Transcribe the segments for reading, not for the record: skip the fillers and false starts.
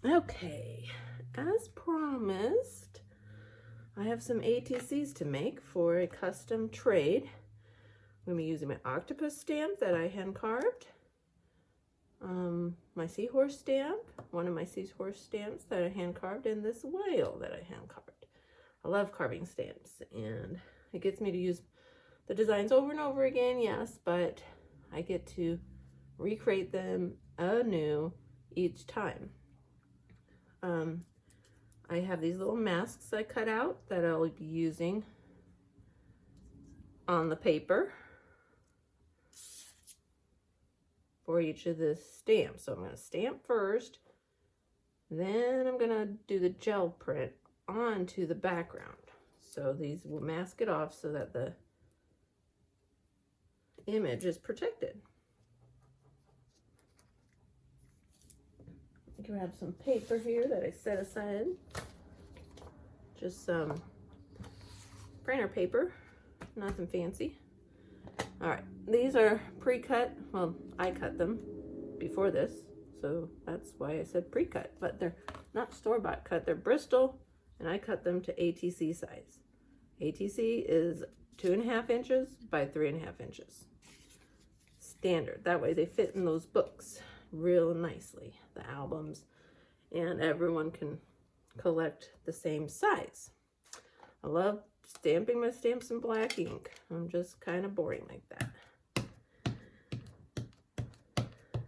Okay, as promised, I have some ATCs to make for a custom trade. I'm going to be using my Octopus stamp that I hand carved, my seahorse stamp, one of my seahorse stamps that I hand carved, and this whale that I hand carved. I love carving stamps, and it gets me to use the designs over and over again, yes, but I get to recreate them anew each time. I have these little masks I cut out that I'll be using on the paper for each of the stamps. So I'm going to stamp first, then I'm going to do the gel print onto the background. So these will mask it off so that the image is protected. Grab some paper here that I set aside. Just some printer paper, nothing fancy. All right, these are pre-cut. Well, I cut them before this, so that's why I said pre-cut, but they're not store-bought cut. They're Bristol, and I cut them to ATC size. ATC is 2.5 inches by 3.5 inches. Standard. That way they fit in those books real nicely, the albums, and everyone can collect the same size. I love stamping my stamps in black ink. I'm just kind of boring like that.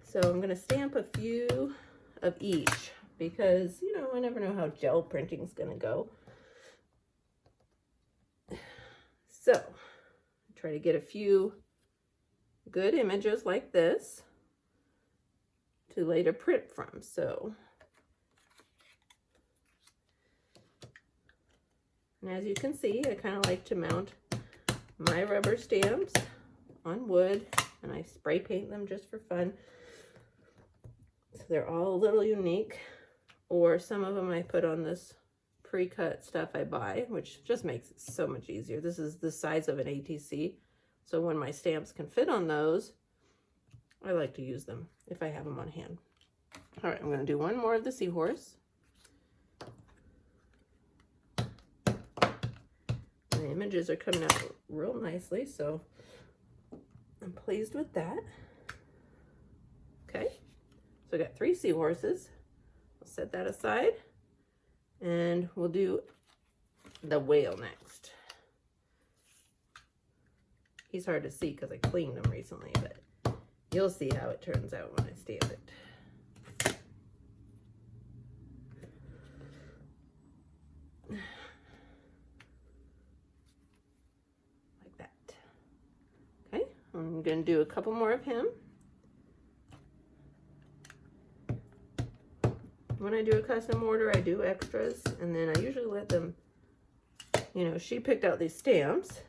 So I'm going to stamp a few of each because, you know, I never know how gel printing is going to go. So try to get a few good images like this to later print from. So, and as you can see, I kind of like to mount my rubber stamps on wood, and I spray paint them just for fun. So they're all a little unique, or some of them I put on this pre-cut stuff I buy, which just makes it so much easier. This is the size of an ATC, so when my stamps can fit on those, I like to use them if I have them on hand. All right, I'm going to do one more of the seahorse. The images are coming out real nicely, so I'm pleased with that. Okay, so I got 3 seahorses. I'll set that aside, and we'll do the whale next. He's hard to see because I cleaned him recently, but you'll see how it turns out when I stamp it. Like that. Okay, I'm going to do a couple more of him. When I do a custom order, I do extras, and then I usually let them, you know, she picked out these stamps,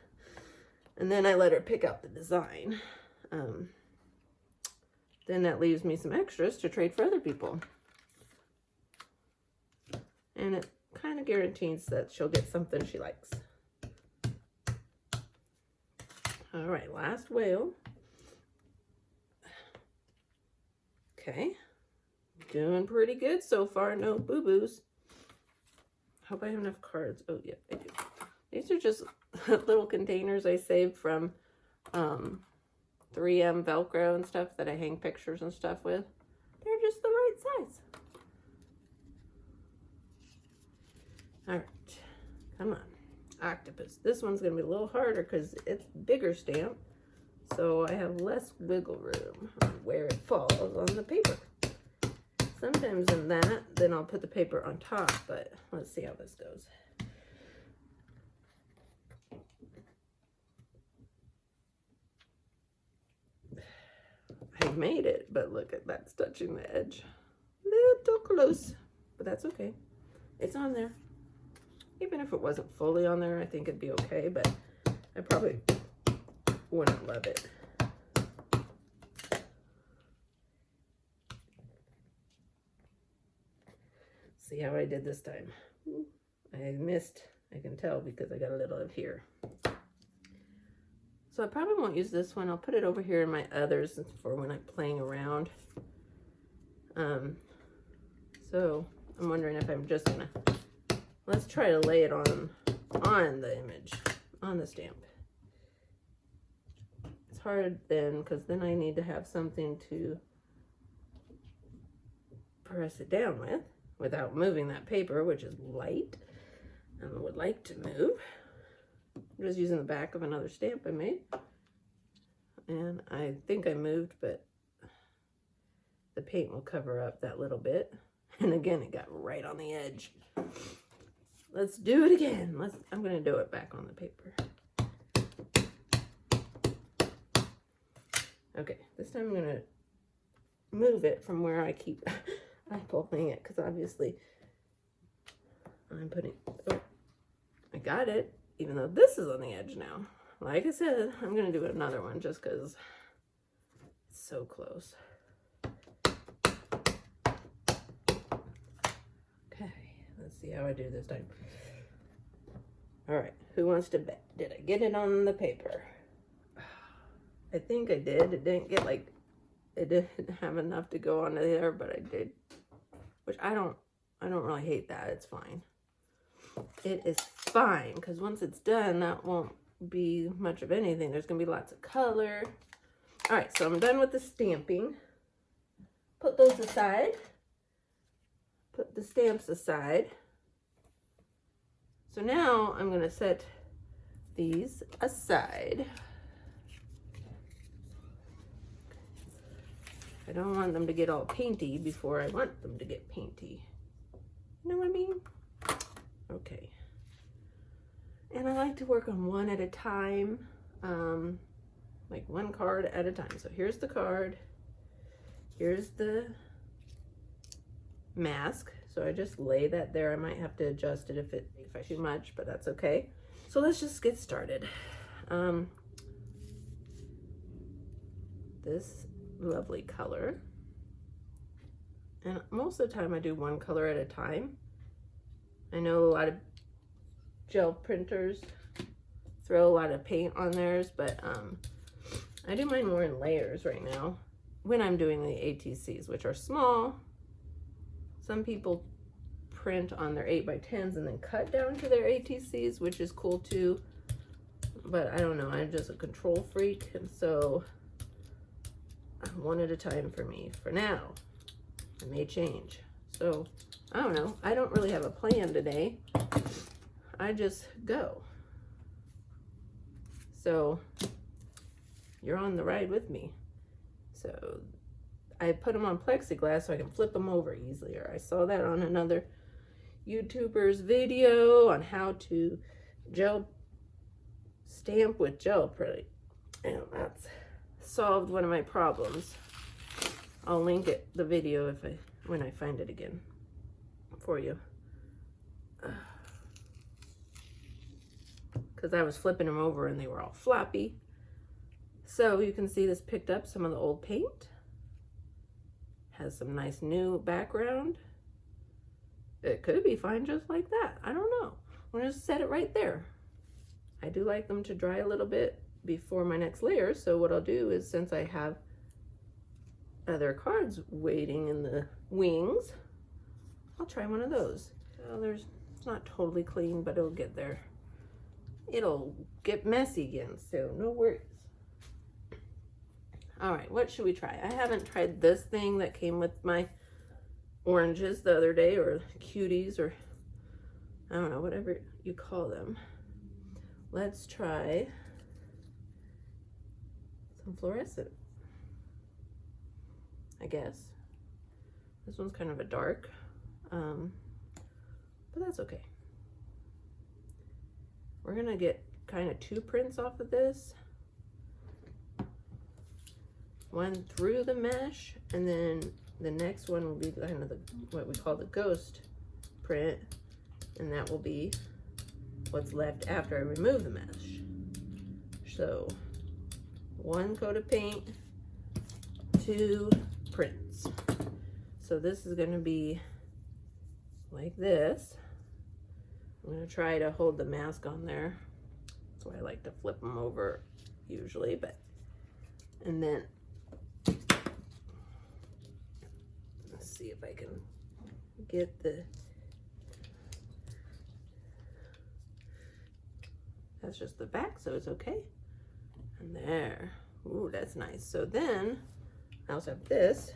and then I let her pick out the design. Then that leaves me some extras to trade for other people. And it kind of guarantees that she'll get something she likes. All right, last whale. Okay, doing pretty good so far, no boo-boos. Hope I have enough cards. Oh, yeah, I do. These are just little containers I saved from 3M Velcro and stuff that I hang pictures and stuff with. They're just the right size. All right, come on, Octopus. This one's gonna be a little harder because it's bigger stamp, so I have less wiggle room on where it falls on the paper. Sometimes in that, then I'll put the paper on top, but let's see how this goes. I made it, but look at that's touching the edge. Little close, but that's okay. It's on there. Even if it wasn't fully on there, I think it'd be okay, but I probably wouldn't love it. See how I did this time. I missed, I can tell because I got a little of here. So I probably won't use this one. I'll put it over here in my others for when I'm playing around. So I'm wondering if I'm just gonna, let's try to lay it on the image, on the stamp. It's hard then, because then I need to have something to press it down with without moving that paper, which is light and would like to move. I'm just using the back of another stamp I made. And I think I moved, but the paint will cover up that little bit. And again, it got right on the edge. Let's do it again. I'm gonna do it back on the paper. Okay, this time I'm gonna move it from where I keep eyeballing it, because obviously I'm putting, oh, I got it, even though this is on the edge now. Like I said, I'm gonna do another one just because it's so close. Okay, let's see how I do this time. All right, who wants to bet? Did I get it on the paper? I think I did. It didn't get like, it didn't have enough to go onto there, but I did, which I don't really hate that. It's fine. It is fine, because once it's done, that won't be much of anything. There's gonna be lots of color. All right, so I'm done with the stamping. Put those aside. Put the stamps aside. So now I'm gonna set these aside. I don't want them to get all painty before I want them to get painty. You know what I mean? Okay. And I like to work on one at a time, like one card at a time. So here's the card. Here's the mask. So I just lay that there. I might have to adjust it if I too much, but that's okay. So let's just get started. This lovely color. And most of the time I do one color at a time. I know a lot of gel printers throw a lot of paint on theirs, but I do mine more in layers right now when I'm doing the ATCs, which are small. Some people print on their 8x10s and then cut down to their ATCs, which is cool too, but I don't know, I'm just a control freak, and so one at a time for me for now. It may change, so I don't know. I don't really have a plan today. I just go. So you're on the ride with me. So I put them on plexiglass so I can flip them over easier. I saw that on another YouTuber's video on how to gel stamp with gel print, and that's solved one of my problems. I'll link it, the video, when I find it again for you. Because I was flipping them over and they were all floppy. So you can see this picked up some of the old paint. Has some nice new background. It could be fine just like that. I don't know. I'm gonna just set it right there. I do like them to dry a little bit before my next layer. So what I'll do is, since I have other cards waiting in the wings, I'll try one of those. So it's not totally clean, but it'll get there. It'll get messy again, so no worries. All right, what should we try? I haven't tried this thing that came with my oranges the other day, or cuties, or I don't know, whatever you call them. Let's try some fluorescent, I guess. This one's kind of a dark, but that's okay. We're gonna get kind of two prints off of this. One through the mesh, and then the next one will be kind of what we call the ghost print, and that will be what's left after I remove the mesh. So one coat of paint, two prints. So this is going to be like this. I'm going to try to hold the mask on there. That's why I like to flip them over usually, but, and then let's see if I can get the, that's just the back, so it's okay. And there, ooh, that's nice. So then I also have this,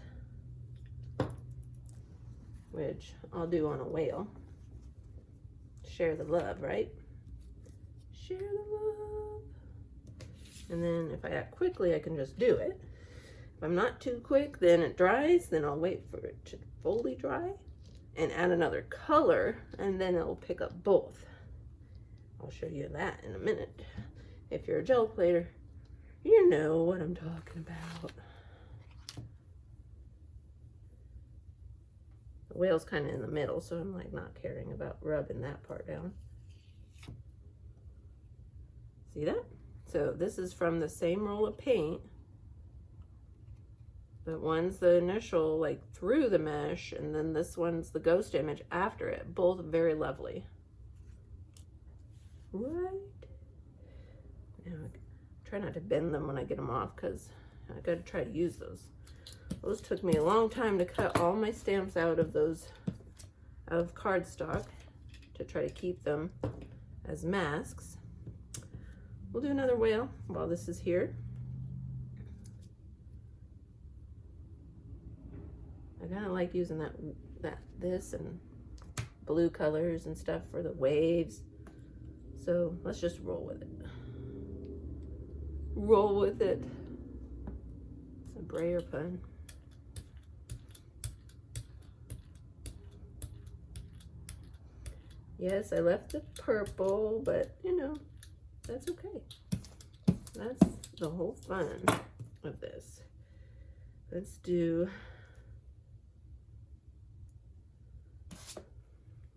which I'll do on a whale. Share the love, right? Share the love. And then if I act quickly, I can just do it. If I'm not too quick, then it dries, then I'll wait for it to fully dry and add another color, and then it'll pick up both. I'll show you that in a minute. If you're a gel plater, you know what I'm talking about. The whale's kind of in the middle, so I'm like not caring about rubbing that part down. See that? So this is from the same roll of paint, but one's the initial like through the mesh, and then this one's the ghost image after it. Both very lovely. Right? Now, try not to bend them when I get them off, because I got to try to use those. Those took me a long time to cut all my stamps out of those, out of cardstock, to try to keep them as masks. We'll do another whale while this is here. I kind of like using this and blue colors and stuff for the waves. So let's just roll with it. Roll with it. It's a brayer pun. Yes, I left the purple, but you know, that's okay. That's the whole fun of this. Let's do,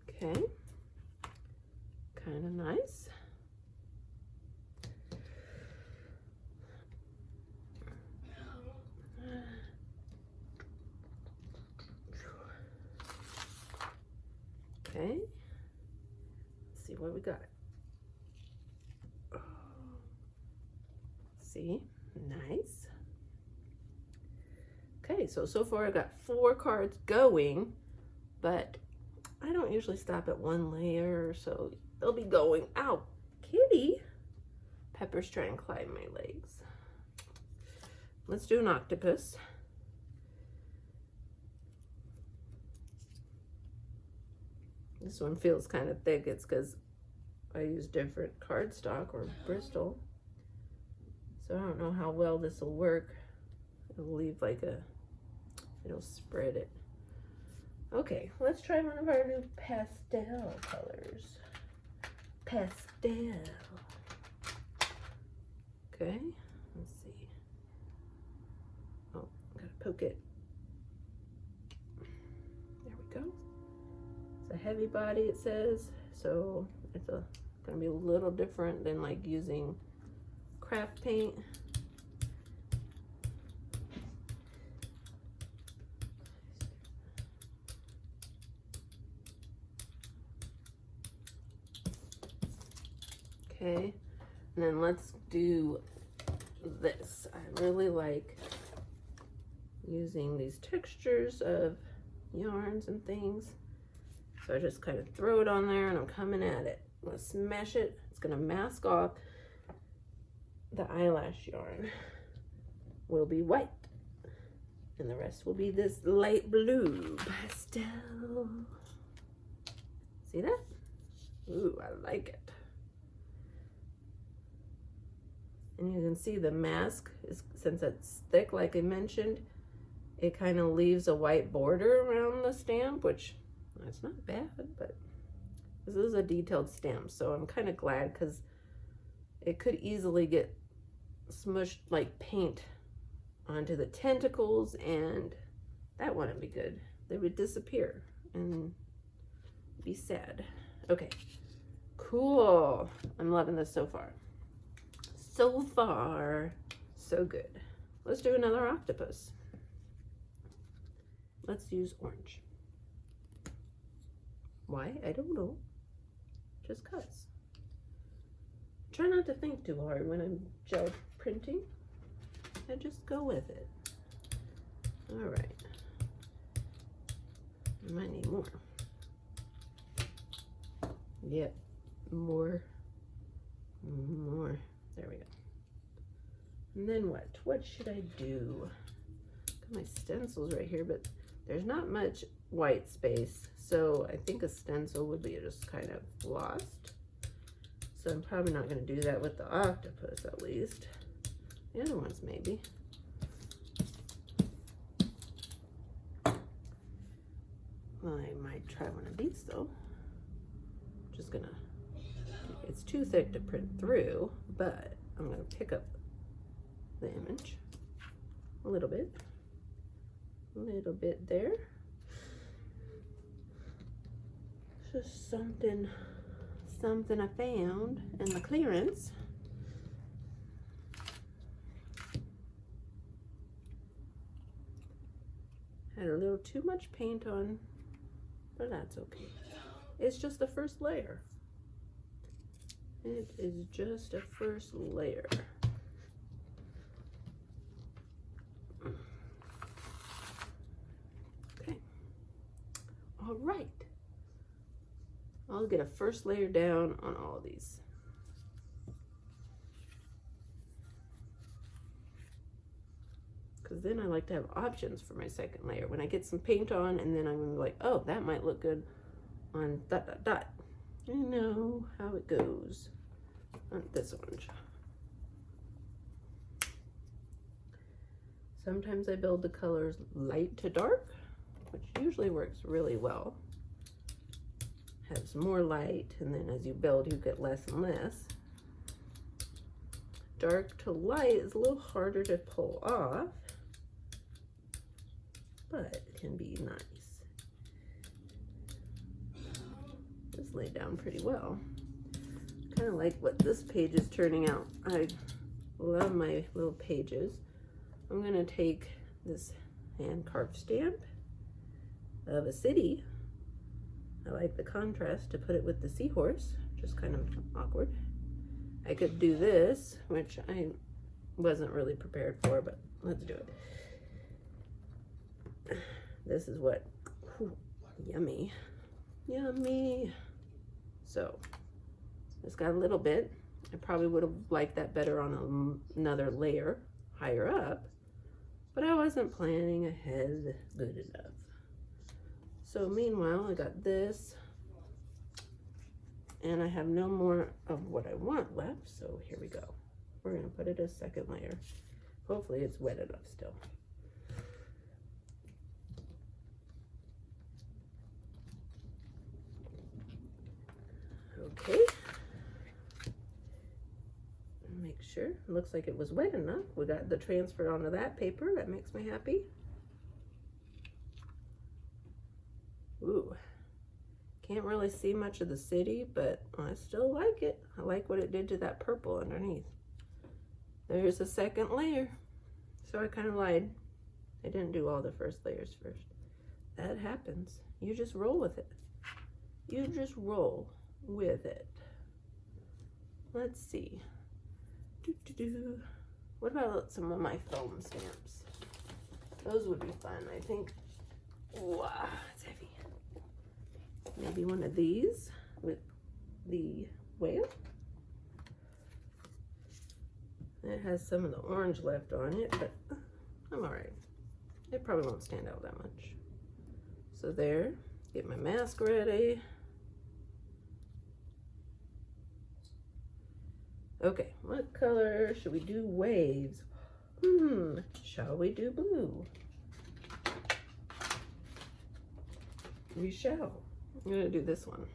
okay, kind of nice. Okay, let's see what we got. See, nice. Okay, so far I got 4 cards going, but I don't usually stop at 1 layer, so they'll be going out. Kitty, Pepper's trying to climb my legs. Let's do an octopus. This one feels kind of thick. It's because I use different cardstock or Bristol. So I don't know how well this will work. It'll leave like a, it'll spread it. Okay, let's try one of our new pastel colors. Pastel. Okay, let's see. Oh, gotta poke it. There we go. It's a heavy body, it says, so it's gonna be a little different than like using craft paint. Okay, and then let's do this. I really like using these textures of yarns and things. So I just kind of throw it on there and I'm coming at it. I'm gonna smash it. It's gonna mask off. The eyelash yarn will be white and the rest will be this light blue pastel. See that? Ooh, I like it. And you can see the mask is, since it's thick like I mentioned, it kind of leaves a white border around the stamp, which it's not bad, but this is a detailed stamp, so I'm kind of glad, because it could easily get smushed like paint onto the tentacles, and that wouldn't be good. They would disappear and be sad. Okay, cool. I'm loving this so far. So far, so good. Let's do another octopus. Let's use orange. Why? I don't know. Just cause. Try not to think too hard when I'm gel printing. I just go with it. All right. I might need more. Yep, more. There we go. And then what? What should I do? Got my stencils right here, but there's not much white space, so I think a stencil would be just kind of lost. So I'm probably not going to do that with the octopus, at least. The other ones maybe. Well, I might try one of these though. Just gonna, it's too thick to print through, but I'm gonna pick up the image a little bit there. Just something I found in the clearance. Had a little too much paint on, but that's okay. It's just the first layer. It is just a first layer. Okay. All right. I'll get a first layer down on all of these. Because then I like to have options for my second layer. When I get some paint on and then I'm gonna be like, oh, that might look good on dot, dot, dot. You know how it goes on this orange. Sometimes I build the colors light to dark, which usually works really well. Has more light, and then as you build, you get less and less. Dark to light is a little harder to pull off, but it can be nice. This laid down pretty well. Kind of like what this page is turning out. I love my little pages. I'm gonna take this hand carved stamp of a city. I like the contrast to put it with the seahorse, just kind of awkward. I could do this, which I wasn't really prepared for, but let's do it. This is what, whew, yummy, yummy. So, it's got a little bit. I probably would have liked that better on another layer higher up, but I wasn't planning ahead good enough. So meanwhile, I got this, and I have no more of what I want left, so here we go. We're gonna put it as second layer. Hopefully it's wet enough still. Okay. Make sure, it looks like it was wet enough. We got the transfer onto that paper, that makes me happy. Ooh, can't really see much of the city, but I still like it. I like what it did to that purple underneath. There's a second layer. So I kind of lied. I didn't do all the first layers first. That happens. You just roll with it. You just roll with it. Let's see. What about some of my foam stamps? Those would be fun, I think. Wow, it's heavy. Maybe one of these with the whale. It has some of the orange left on it, but I'm all right. It probably won't stand out that much. So there, get my mask ready. Okay, what color should we do waves? Shall we do blue? We shall. I'm gonna do this one.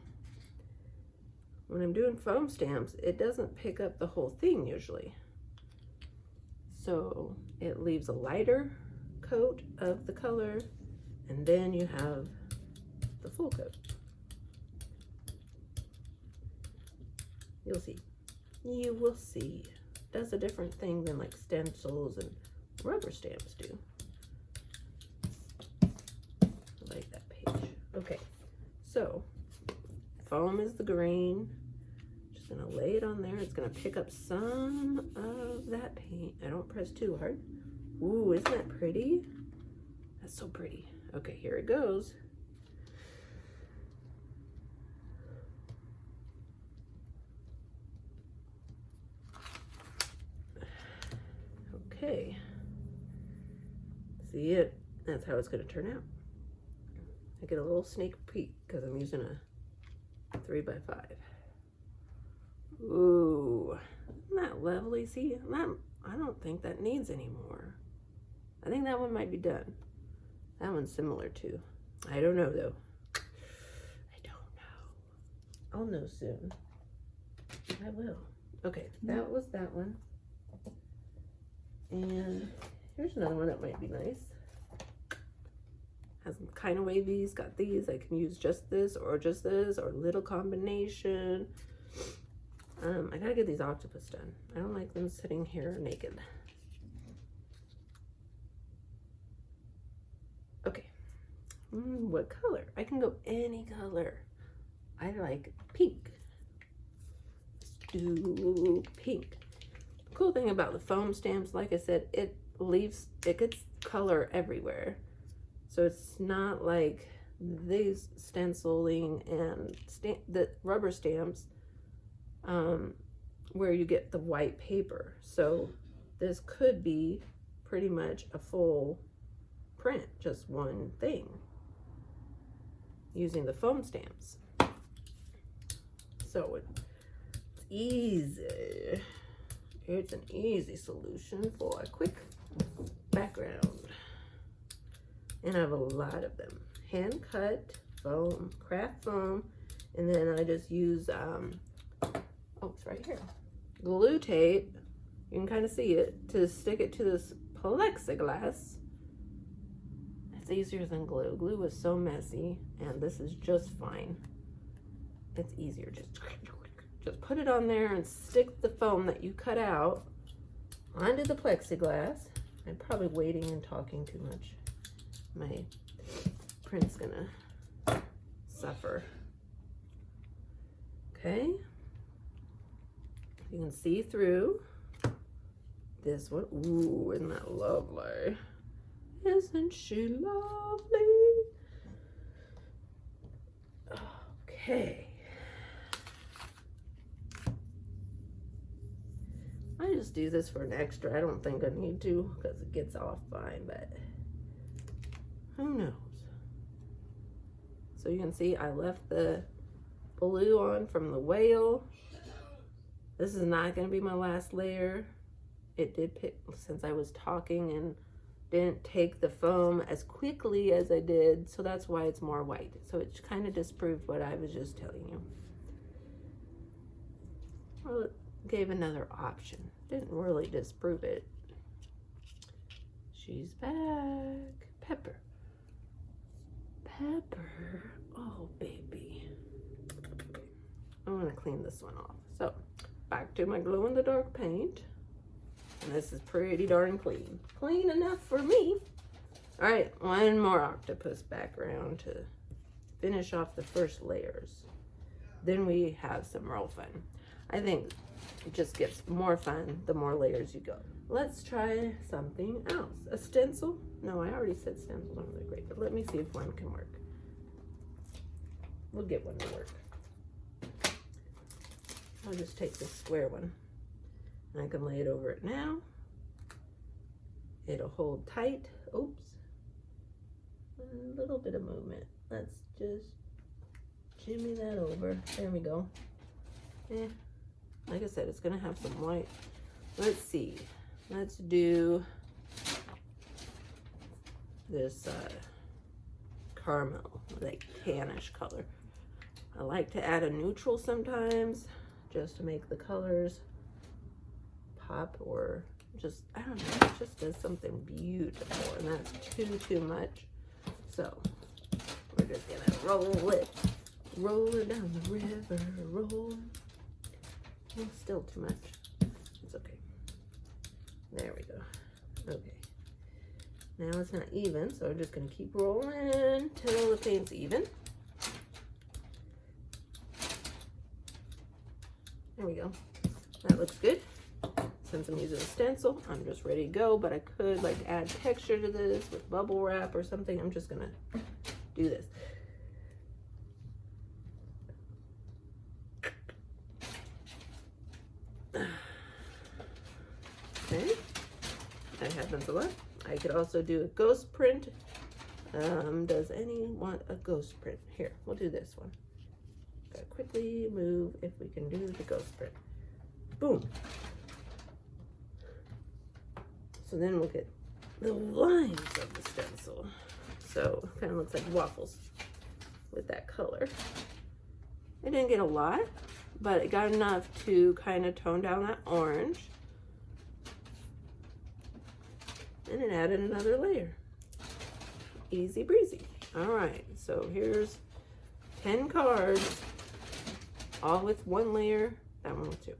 When I'm doing foam stamps, it doesn't pick up the whole thing usually. So it leaves a lighter coat of the color, and then you have the full coat. You'll see. You will see. Does a different thing than like stencils and rubber stamps do. I like that page. Okay, so foam is the green. Just gonna lay it on there. It's gonna pick up some of that paint. I don't press too hard. Ooh, isn't that pretty? That's so pretty. Okay, here it goes. Okay. See it? That's how it's going to turn out. I get a little sneak peek because I'm using a 3x5. Ooh, isn't that lovely? See, I don't think that needs any more. I think that one might be done. That one's similar too. I don't know though. I don't know. I'll know soon. I will. Okay, that was that one. And here's another one that might be nice. Has some kind of wavies, got these. I can use just this or little combination. I gotta get these octopus done. I don't like them sitting here naked. Okay, what color? I can go any color. I like pink. Let's do pink. The cool thing about the foam stamps, like I said, it gets color everywhere. So it's not like these stenciling and the rubber stamps where you get the white paper. So this could be pretty much a full print, just one thing, using the foam stamps. So it's easy. It's an easy solution for a quick background. And I have a lot of them. Hand cut foam, craft foam, and then I just use, oh, it's right here. Glue tape, you can kind of see it, to stick it to this plexiglass. It's easier than glue. Glue was so messy, and this is just fine. It's easier, just put it on there and stick the foam that you cut out onto the plexiglass. I'm probably waiting and talking too much. My print's gonna suffer. Okay, you can see through this one. Ooh, isn't that lovely? Isn't she lovely? Okay, I just do this for an extra. I don't think I need to because it gets off fine, but who knows? So you can see I left the blue on from the whale. This is not going to be my last layer. It did pick, since I was talking and didn't take the foam as quickly as I did, so that's why it's more white. So it kind of disproved what I was just telling you. Well, it gave another option. Didn't really disprove it. She's back. Pepper. Pepper. Oh, baby. I'm going to clean this one off. So, back to my glow-in-the-dark paint. And this is pretty darn clean. Clean enough for me. All right, one more octopus background to finish off the first layers. Then we have some real fun. I think it just gets more fun the more layers you go. Let's try something else. A stencil? No, I already said stencils aren't really great, but let me see if one can work. We'll get one to work. I'll just take this square one. And I can lay it over it now. It'll hold tight. Oops. A little bit of movement. Let's just jimmy that over. There we go. Like I said, it's gonna have some white. Let's see. Let's do this caramel, like tannish color. I like to add a neutral sometimes just to make the colors pop, or just, I don't know, it just does something beautiful, and that's too much. So we're just gonna roll it down the river, roll. Oh, still too much. It's okay. There we go. Okay. Now it's not even, so we're just gonna keep rolling till the paint's even. There we go. That looks good. Since I'm using a stencil, I'm just ready to go, but I could like add texture to this with bubble wrap or something. I'm just gonna do this. Okay. stencil. I could also do a ghost print. Does anyone want a ghost print? Here, we'll do this one. Gotta quickly move if we can do the ghost print. Boom. So then we'll get the lines of the stencil. So it kind of looks like waffles with that color. I didn't get a lot, but it got enough to kind of tone down that orange. And it added another layer. Easy breezy. All right, so here's 10 cards, all with one layer. That one with two.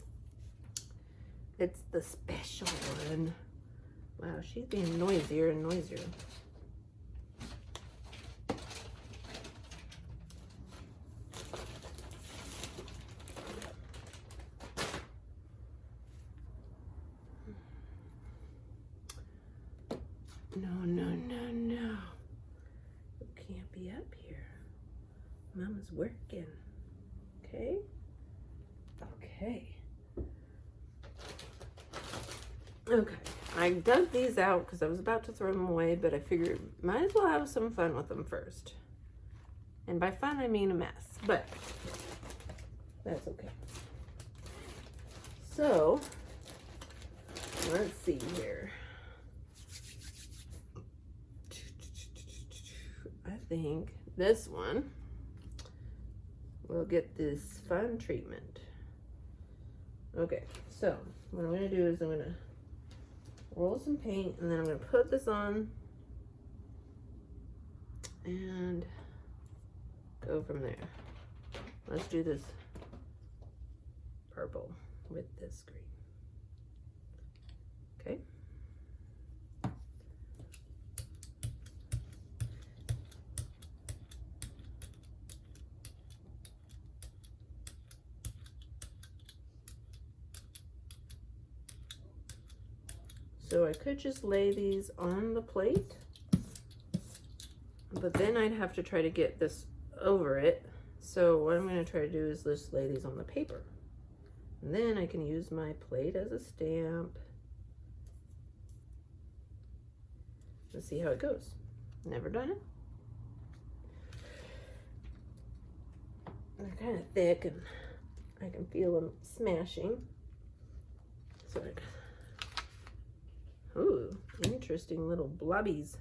It's the special one. Wow, she's being noisier and noisier. No, no, no, no. You can't be up here. Mama's working. Okay? Okay. Okay. I dug these out because I was about to throw them away, but I figured might as well have some fun with them first. And by fun, I mean a mess, but that's okay. So, let's see here. I think this one will get this fun treatment. Okay, so what I'm going to do is I'm going to roll some paint, and then I'm going to put this on and go from there. Let's do this purple with this green. Okay. So I could just lay these on the plate, but then I'd have to try to get this over it. So what I'm going to try to do is just lay these on the paper. And then I can use my plate as a stamp. Let's see how it goes. Never done it. They're kind of thick and I can feel them smashing. So ooh, interesting little blobbies.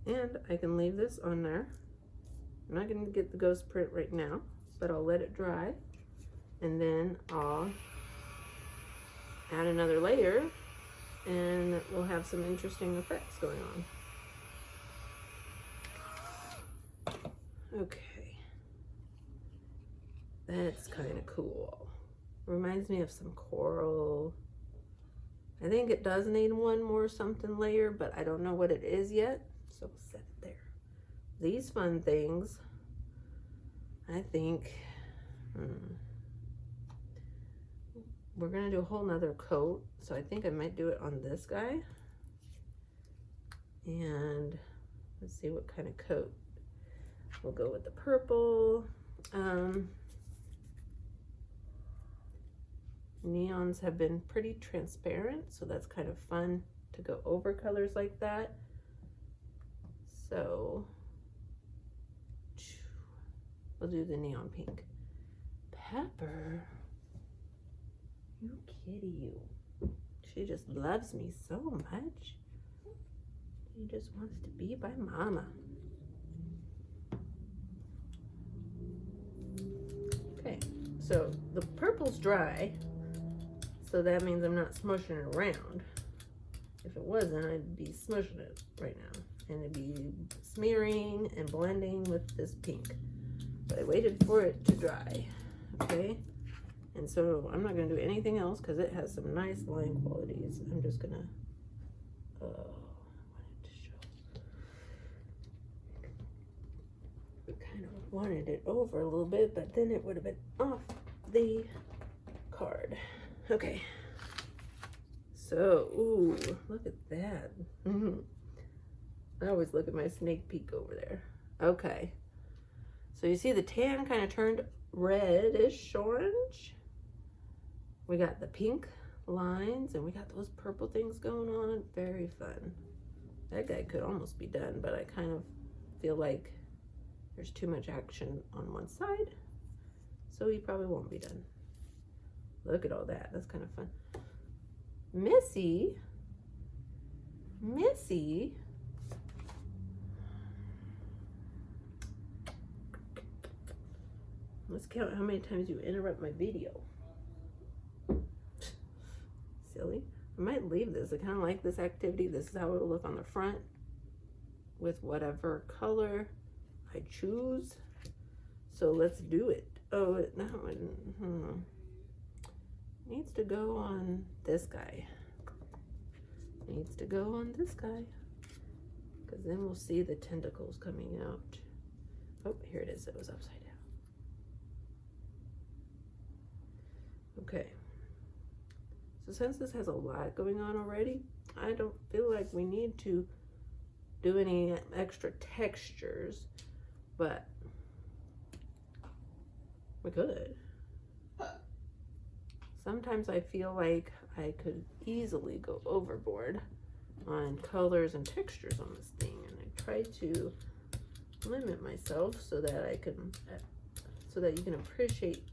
And I can leave this on there. I'm not going to get the ghost print right now, but I'll let it dry. And then I'll add another layer and we'll have some interesting effects going on. Okay. That's kind of cool. Reminds me of some coral. I think it does need one more something layer, but I don't know what it is yet. So we'll set it there. These fun things, I think, we're gonna do a whole nother coat. So I think I might do it on this guy. And let's see what kind of coat. We'll go with the purple. Neons have been pretty transparent, so that's kind of fun to go over colors like that. So we'll do the neon pink. Pepper, you kitty you. She just loves me so much. She just wants to be by mama. Okay, so the purple's dry. So that means I'm not smushing it around. If it wasn't, I'd be smushing it right now. And it'd be smearing and blending with this pink. But I waited for it to dry, okay? And so I'm not gonna do anything else because it has some nice line qualities. I'm just gonna, I wanted to show. We kind of wanted it over a little bit, but then it would have been off the card. Okay, so, ooh, look at that. I always look at my snake peek over there. Okay, so you see the tan kind of turned reddish orange. We got the pink lines, and we got those purple things going on. Very fun. That guy could almost be done, but I kind of feel like there's too much action on one side, so he probably won't be done. Look at all that. That's kind of fun. Missy. Let's count how many times you interrupt my video. Silly. I might leave this. I kind of like this activity. This is how it'll look on the front with whatever color I choose. So let's do it. Oh, it needs to go on this guy. Needs to go on this guy. Because then we'll see the tentacles coming out. Oh, here it is. It was upside down. Okay. So since this has a lot going on already, I don't feel like we need to do any extra textures, but we could. Sometimes I feel like I could easily go overboard on colors and textures on this thing, and I try to limit myself so that you can appreciate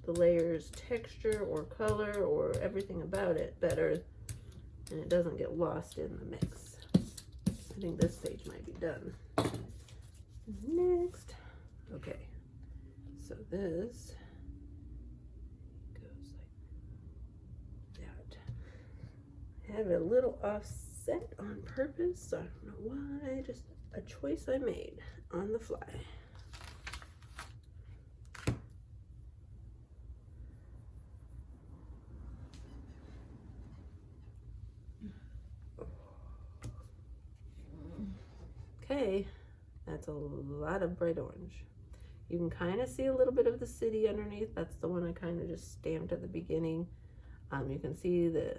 the layer's texture or color or everything about it better, and it doesn't get lost in the mix. I think this page might be done. Next. Okay, so this goes like that. I have it a little offset on purpose, so I don't know why, just a choice I made on the fly. Okay, that's a lot of bright orange. You can kind of see a little bit of the city underneath. That's the one I kind of just stamped at the beginning. You can see the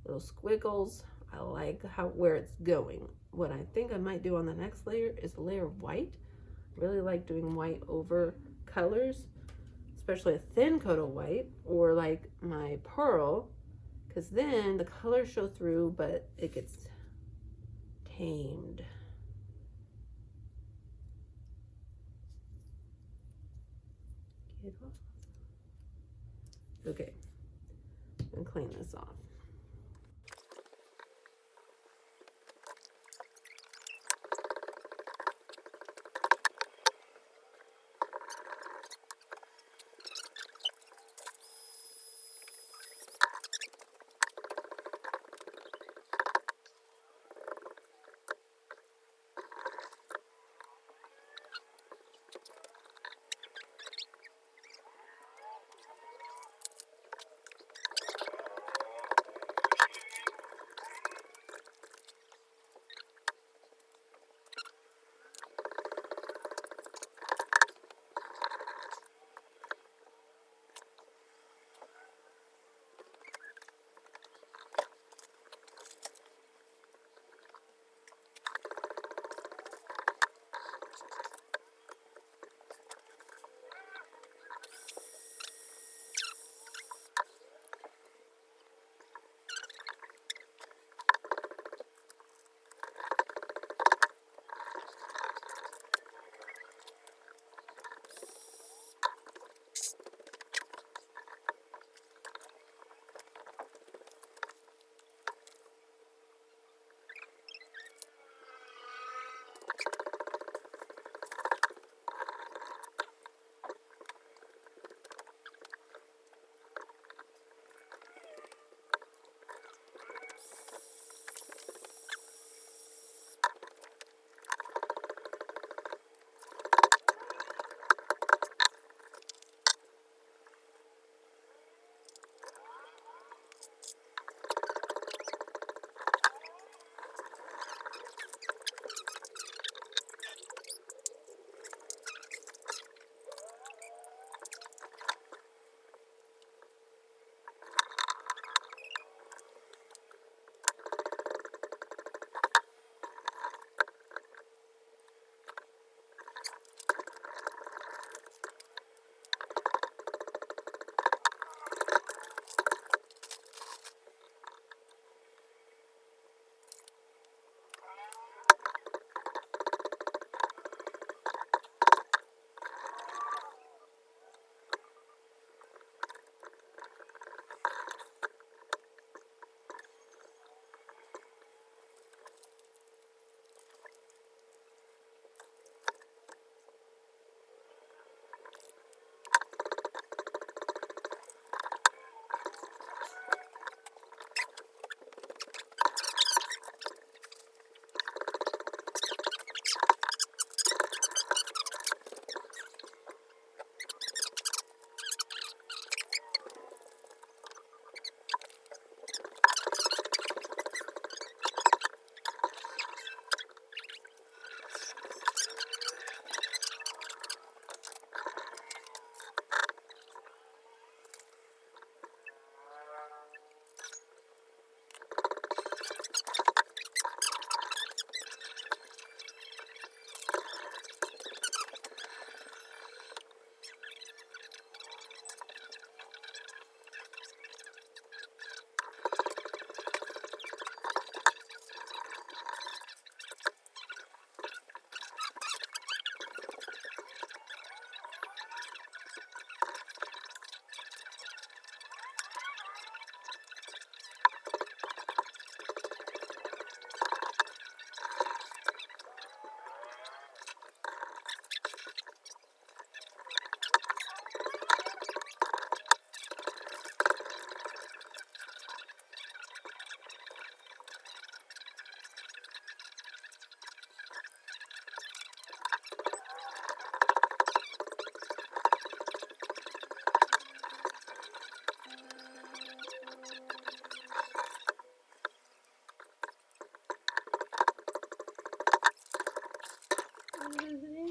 little squiggles. I like where it's going. What I think I might do on the next layer is a layer of white. I really like doing white over colors, especially a thin coat of white, or like my pearl, because then the colors show through, but it gets tamed. Okay, I'm gonna clean this off.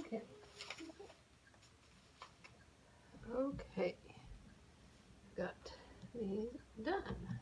Okay. Okay. Got these done.